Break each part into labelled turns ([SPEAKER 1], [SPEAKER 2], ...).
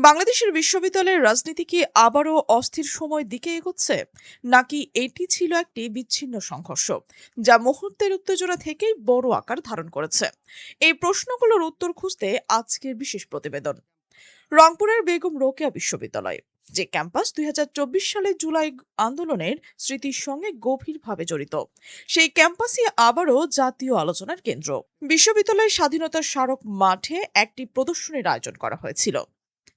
[SPEAKER 1] বাংলাদেশের বিশ্ববিদ্যালয়ের রাজনীতি কি আবারও অস্থির সময়ের দিকে এগোচ্ছে, নাকি এটি ছিল একটি বিচ্ছিন্ন সংঘর্ষ যা মুহূর্তের উত্তেজনা থেকেই বড় আকার ধারণ করেছে? এই প্রশ্নগুলোর উত্তর খুঁজতে আজকের বিশেষ প্রতিবেদন। রংপুরের বেগম রোকেয়া বিশ্ববিদ্যালয়, যে ক্যাম্পাস ২০২৪ সালে জুলাই আন্দোলনের স্মৃতির সঙ্গে গভীরভাবে জড়িত, সেই ক্যাম্পাসই আবারও জাতীয় আলোচনার কেন্দ্র। বিশ্ববিদ্যালয়ের স্বাধীনতার স্মারক মাঠে একটি প্রদর্শনীর আয়োজন করা হয়েছিল।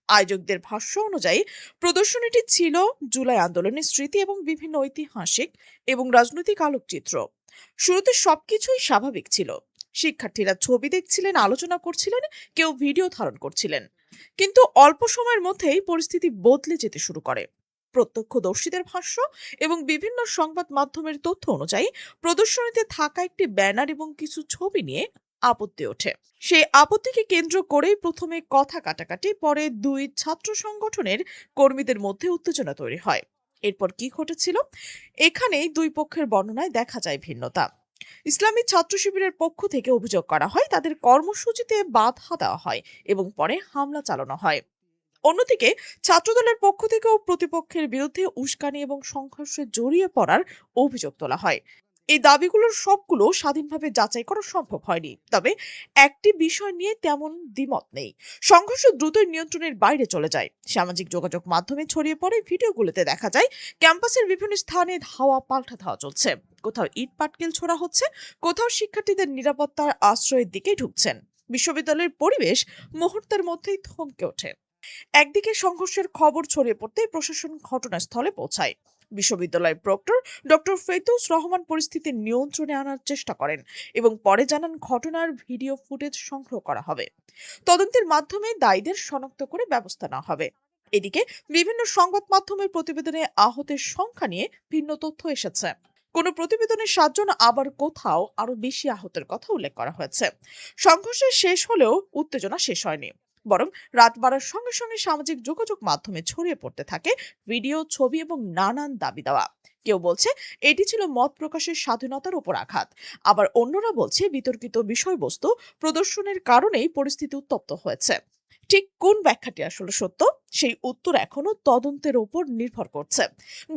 [SPEAKER 1] আয়োজকদের ভাষ্য অনুযায়ী প্রদর্শনীটি ছিল জুলাই আন্দোলনের স্মৃতি এবং বিভিন্ন ঐতিহাসিক এবং রাজনৈতিক আলোকচিত্র। শুরুতে সবকিছুই স্বাভাবিক ছিল। শিক্ষার্থীরা ছবি দেখছিলেন, আলোচনা করছিলেন, কেউ ভিডিও ধারণ করছিলেন। কিন্তু অল্প সময়ের মধ্যেই পরিস্থিতি বদলে যেতে শুরু করে। প্রত্যক্ষদর্শীদের ভাষ্য এবং বিভিন্ন সংবাদ মাধ্যমের তথ্য অনুযায়ী প্রদর্শনীতে থাকা একটি ব্যানার এবং কিছু ছবি নিয়ে আপত্তি ওঠে। সেই আপত্তিকে কেন্দ্র করেই প্রথমে কথা কাটাকাটি, পরে দুই ছাত্র সংগঠনের কর্মীদের মধ্যে উত্তেজনা তৈরি হয়। এরপর কি ঘটেছিল? এখানেই দুই পক্ষের বর্ণনায় দেখা যায় ভিন্নতা। ইসলামী ছাত্র শিবিরের পক্ষ থেকে অভিযোগ করা হয় তাদের কর্মসূচিতে বাধা দেওয়া হয় এবং পরে হামলা চালানো হয়। অন্যদিকে ছাত্রদলের পক্ষ থেকেও প্রতিপক্ষের বিরুদ্ধে উস্কানি এবং সংঘর্ষে জড়িয়ে পড়ার অভিযোগ তোলা হয়। এই দাবিগুলোর সবগুলো স্বাধীনভাবে যাচাই করা সম্ভব হয়নি, তবে একটি বিষয় নিয়ে তেমন দ্বিমত নেই। সংঘর্ষ দ্রুতই নিয়ন্ত্রণের বাইরে চলে যায়। সামাজিক যোগাযোগ মাধ্যমে ছড়িয়ে পড়ে ভিডিওগুলোতে দেখা যায় ক্যাম্পাসের বিভিন্ন স্থানে ধাওয়া পাল্টা ধাওয়া চলছে। কোথাও ইট পাটকেল ছোড়া হচ্ছে, কোথাও শিক্ষার্থীদের নিরাপত্তার আশ্রয়ের দিকে ঢুকছেন। বিশ্ববিদ্যালয়ের পরিবেশ মুহূর্তের মধ্যেই থমকে ওঠে। একদিকে সংঘর্ষের খবর ছড়িয়ে পড়তে প্রশাসন ঘটনাস্থলে পৌঁছায়। বিশ্ববিদ্যালয়ের প্রক্টর ডক্টর ফেতুস রহমান পরিস্থিতি নিয়ন্ত্রণে আনার চেষ্টা করেন এবং পরে জানান ঘটনার ভিডিও ফুটেজ সংগ্রহ করা হবে। তদন্তের মাধ্যমে দায়ীদের শনাক্ত করে ব্যবস্থা নেওয়া হবে। এদিকে বিভিন্ন সংবাদ মাধ্যমের প্রতিবেদনে আহতের সংখ্যা নিয়ে ভিন্ন তথ্য এসেছে। কোন প্রতিবেদনে ৭ জন, আবার কোথাও আরো বেশি আহতের কথা উল্লেখ করা হয়েছে। সংঘর্ষ শেষ হলেও উত্তেজনা শেষ হয়নি, বরং রাত বাড়ার সঙ্গে সঙ্গে সামাজিক যোগাযোগ মাধ্যমে ছড়িয়ে পড়তে থাকে ভিডিও, ছবি এবং নানান দাবি দেওয়া। কেউ বলছে এটি ছিল মত প্রকাশের স্বাধীনতার উপর আঘাত, আবার অন্যরা বলছে বিতর্কিত বিষয়বস্তু প্রদর্শনের কারণেই পরিস্থিতি উত্তপ্ত হয়েছে। ঠিক কোন ব্যাখ্যাটি আসলে সত্য, সেই উত্তর এখনো তদন্তের উপর নির্ভর করছে।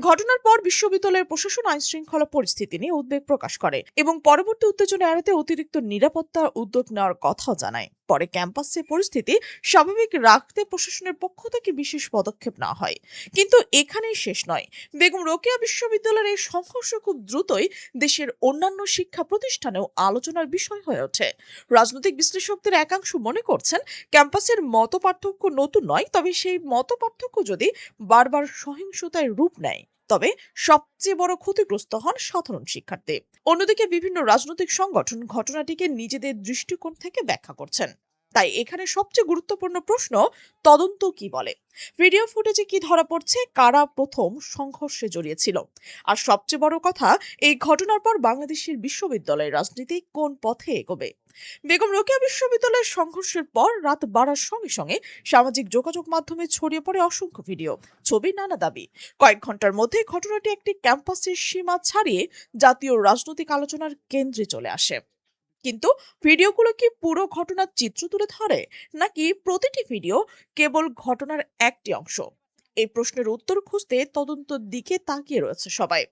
[SPEAKER 1] ঘটনার পর বিশ্ববিদ্যালয়ের প্রশাসন আইন শৃঙ্খলা পরিস্থিতি নিয়ে উদ্বেগ প্রকাশ করে এবং পরবর্তী উত্তেজনা এড়াতে অতিরিক্ত নিরাপত্তার উদ্যোগ নেওয়ার কথাও জানায়। পরে ক্যাম্পাসে পরিস্থিতি স্বাভাবিক রাখতে প্রশাসনের পক্ষ থেকে বিশেষ পদক্ষেপ নেওয়া হয়। কিন্তু এখানেই শেষ নয়। বেগম রোকেয়া বিশ্ববিদ্যালয়ের এই সংঘর্ষ খুব দ্রুতই দেশের অন্যান্য শিক্ষা প্রতিষ্ঠানেও আলোচনার বিষয় হয়ে ওঠে। রাজনৈতিক বিশ্লেষকদের একাংশ মনে করছেন ক্যাম্পাসের মত পার্থক্য নতুন নয়, তবে সেই মত পার্থক্য যদি বারবার সহিংসতায় রূপ নেয়, তবে সবচেয়ে বড় ক্ষতিগ্রস্ত হন সাধারণ শিক্ষার্থী। অন্যদিকে বিভিন্ন রাজনৈতিক সংগঠন ঘটনাটিকে নিজেদের দৃষ্টিকোণ থেকে ব্যাখ্যা করছেন। তাই এখানে সবচেয়ে গুরুত্বপূর্ণ প্রশ্ন, তদন্ত কি বলে? ভিডিও ফুটেজে কি ধরা পড়ছে? কারা প্রথম সংঘর্ষে জড়িয়েছিল? আর সবচেয়ে বড় কথা, এই ঘটনার পর বাংলাদেশের বিশ্ববিদ্যালয়ের রাজনীতি কোন পথে এগোবে? বেগম রোকেয়া বিশ্ববিদ্যালয়ের সংঘর্ষের পর রাত বাড়ার সঙ্গে সঙ্গে সামাজিক যোগাযোগ মাধ্যমে ছড়িয়ে পড়ে অসংখ্য ভিডিও, ছবি, নানা দাবি। কয়েক ঘন্টার মধ্যে ঘটনাটি একটি ক্যাম্পাসের সীমা ছাড়িয়ে জাতীয় রাজনৈতিক আলোচনার কেন্দ্রে চলে আসে। কিন্তু ভিডিওগুলো কি পুরো ঘটনার চিত্র তুলে ধরে, নাকি প্রতিটি ভিডিও কেবল ঘটনার একটি অংশ? এই প্রশ্নের উত্তর খুঁজতে তদন্তর দিকে তাকিয়ে রয়েছে সবাই।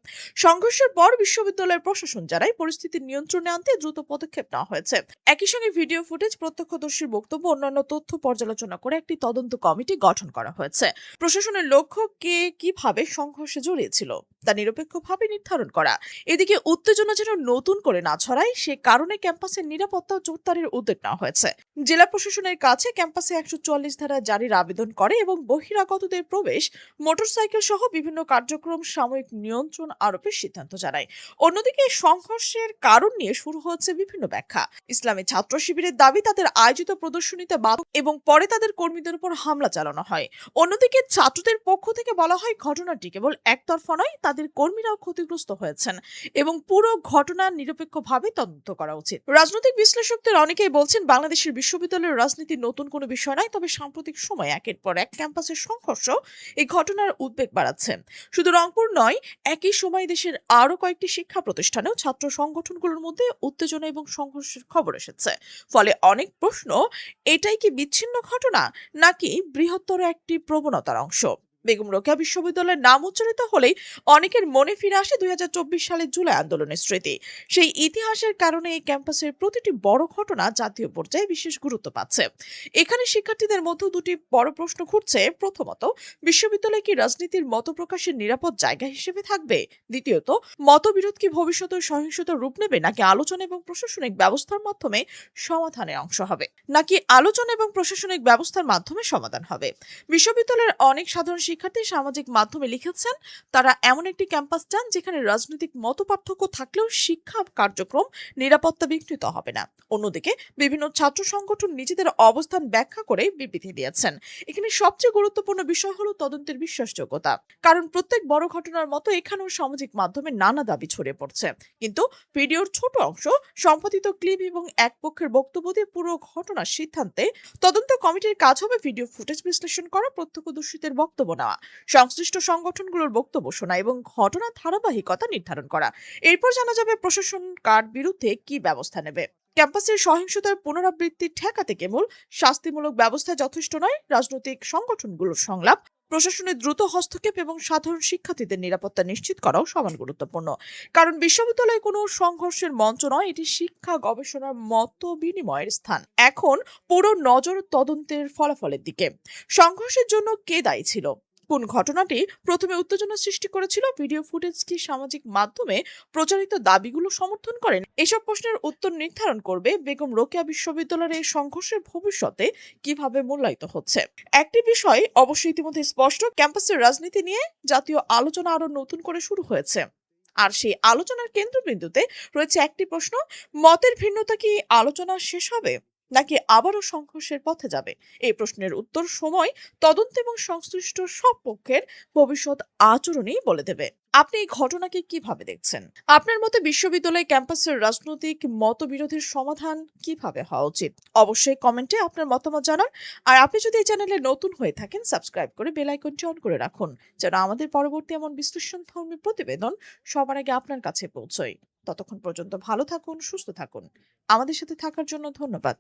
[SPEAKER 1] সংঘর্ষের পর বিশ্ববিদ্যালয়ের প্রশাসন জানায় পরিস্থিতি নিয়ন্ত্রণে আনতে দ্রুত পদক্ষেপ নেওয়া হয়েছে। একই সঙ্গে ভিডিও ফুটেজ, প্রত্যক্ষদর্শীর বক্তব্য, অন্যান্য তথ্য পর্যালোচনা করে একটি তদন্ত কমিটি গঠন করা হয়েছে। প্রশাসনের লক্ষ্য কে কিভাবে সংঘর্ষে জড়িয়েছিল তা নিরপেক্ষভাবে নির্ধারণ করা। এদিকে উত্তেজনা যেন নতুন করে না ছড়ায়, সে কারণে ক্যাম্পাসের নিরাপত্তা জোরদারের উদ্যোগ নেওয়া হয়েছে। জেলা প্রশাসনের কাছে ক্যাম্পাসে ১৪৪ ধারা জারির আবেদন করে এবং বহিরাগতদের প্রবেশ, মোটরসাইকেল সহ বিভিন্ন কার্যক্রম সাময়িক নিয়ন্ত্রণ আরোপের সিদ্ধান্ত জানায়। অন্যদিকে সংঘর্ষের কারণ নিয়ে শুরু হচ্ছে বিভিন্ন ব্যাখ্যা। ইসলামী ছাত্র শিবিরের দাবি তাদের আয়োজিত প্রদর্শনীতে বাধা এবং পরে তাদের কর্মীদের উপর হামলা চালানো হয়। অন্যদিকে ছাত্রদের পক্ষ থেকে বলা হয় ঘটনাটি কেবল একতরফা নয়, তাদের কর্মীরাও ক্ষতিগ্রস্ত হয়েছেন এবং পুরো ঘটনা নিরপেক্ষভাবে তদন্ত করা উচিত। রাজনৈতিক বিশ্লেষকদের অনেকেই বলছেন বাংলাদেশের বিশ্ববিদ্যালয়ের রাজনীতি নতুন কোনো বিষয় নয়, তবে সাম্প্রতিক সময়ে একের পর এক ক্যাম্পাসের সংঘর্ষ এই ঘটনার উদ্বেগ বাড়াচ্ছে। শুধু রংপুর নয়, একই সময় দেশের আরো কয়েকটি শিক্ষা প্রতিষ্ঠানেও ছাত্র সংগঠনগুলোর মধ্যে উত্তেজনা এবং সংঘর্ষের খবর এসেছে। ফলে অনেক প্রশ্ন, এটাই কি বিচ্ছিন্ন ঘটনা নাকি বৃহত্তর একটি প্রবণতার অংশ? বেগম রোকেয়া বিশ্ববিদ্যালয়ের নাম উচ্চারিত হলেই অনেকের মনে ফিরে আসে ২০২৪ সালের জুলাই আন্দোলনের স্মৃতি। সেই ইতিহাসের কারণে এই ক্যাম্পাসের প্রতিটি বড় ঘটনা জাতীয় পর্যায়ে বিশেষ গুরুত্ব পাচ্ছে। এখানে শিক্ষার্থীদের মধ্যে দুটি বড় প্রশ্ন ঘুরছে। প্রথমত, বিশ্ববিদ্যালয় কি রাজনীতির মত প্রকাশের নিরাপদ জায়গা হিসেবে থাকবে? দ্বিতীয়ত, মতবিরোধ কি ভবিষ্যতে সহিংসতার রূপ নেবে, নাকি আলোচনা এবং প্রশাসনিক ব্যবস্থার মাধ্যমে সমাধানের অংশ হবে? সমাধান হবে। বিশ্ববিদ্যালয়ের অনেক সাধারণ শিক্ষার্থী সামাজিক মাধ্যমে লিখেছেন, তারা এমন একটি ক্যাম্পাস চান যেখানে রাজনৈতিক মতপার্থক্য থাকলেও শিক্ষা কার্যক্রম নিরাপত্তা বিঘ্নিত হবে না। অন্যদিকে বিভিন্ন ছাত্র সংগঠন নিজেদের অবস্থান ব্যাখ্যা করে বিবৃতি দিয়েছেন। এখানে সবচেয়ে গুরুত্বপূর্ণ বিষয় হলো তদন্তের বিশ্বাসযোগ্যতা। কারণ প্রত্যেক বড় ঘটনার মতো এখানেও সামাজিক মাধ্যমে নানা দাবি ছড়িয়ে পড়ছে। কিন্তু ভিডিওর ছোট অংশ, সম্পাদিত ক্লিপ এবং এক পক্ষের বক্তব্য দিয়ে পুরো ঘটনার সিদ্ধান্তে তদন্ত কমিটির কাজ হবে ভিডিও ফুটেজ বিশ্লেষণ করা, প্রত্যক্ষদর্শীদের বক্তব্য নেওয়া, সংশ্লিষ্ট সংগঠনগুলোর বক্তব্য শোনা এবং ঘটনার ধারাবাহিকতা নির্ধারণ করা। এরপর জানা যাবে প্রশাসন কার বিরুদ্ধে কি ব্যবস্থা নেবে। ক্যাম্পাসের সহিংসতার পুনরাবৃত্তি ঠেকাতে কেবল শাস্তিমূলক ব্যবস্থা যথেষ্ট নয়, রাজনৈতিক সংগঠনগুলোর সংলাপ, প্রশাসনের দ্রুত হস্তক্ষেপ এবং সাধারণ শিক্ষার্থীদের নিরাপত্তা নিশ্চিত করাও সমান গুরুত্বপূর্ণ। কারণ বিশ্ববিদ্যালয় কোনো সংঘর্ষের মঞ্চ নয়, এটি শিক্ষা গবেষণার মত বিনিময়ের স্থান। এখন পুরো নজর তদন্তের ফলাফলের দিকে। সংঘর্ষের জন্য কে দায়ী ছিল? কোন ঘটনাটি প্রথমে উত্তেজনা সৃষ্টি করেছিল? ভিডিও ফুটেজ কি সামাজিক মাধ্যমে প্রচারিত দাবিগুলো সমর্থন করেন? এসব প্রশ্নের উত্তর নির্ধারণ করবে বেগম রোকেয়া বিশ্ববিদ্যালয়ের এই সংঘর্ষের ভবিষ্যতে কিভাবে মূল্যায়িত হচ্ছে। একটি বিষয় অবশ্যই ইতিমধ্যে স্পষ্ট, ক্যাম্পাসের রাজনীতি নিয়ে জাতীয় আলোচনা আরো নতুন করে শুরু হয়েছে। আর সেই আলোচনার কেন্দ্রবিন্দুতে রয়েছে একটি প্রশ্ন, মতের ভিন্নতা কি আলোচনা শেষ হবে নাকি আবারও সংঘর্ষের পথে যাবে? এই প্রশ্নের উত্তর সময়, তদন্ত এবং সংশ্লিষ্ট সব পক্ষের ভবিষ্যৎ আচরণই বলে দেবে। আপনি এই ঘটনাকে কিভাবে দেখছেন? আপনার মতে বিশ্ববিদ্যালয় ক্যাম্পাসের রাজনৈতিক মতবিরোধের সমাধান কিভাবে হওয়া উচিত? অবশ্যই কমেন্টে আপনার মতামত জানান। আর আপনি যদি এই চ্যানেলে নতুন হয়ে থাকেন, সাবস্ক্রাইব করে বেল আইকনটি অন করে রাখুন, যেন আমাদের পরবর্তী এমন বিশ্লেষণধর্মী প্রতিবেদন সবার আগে আপনার কাছে পৌঁছয়। ততক্ষণ পর্যন্ত ভালো থাকুন, সুস্থ থাকুন। আমাদের সাথে থাকার জন্য ধন্যবাদ।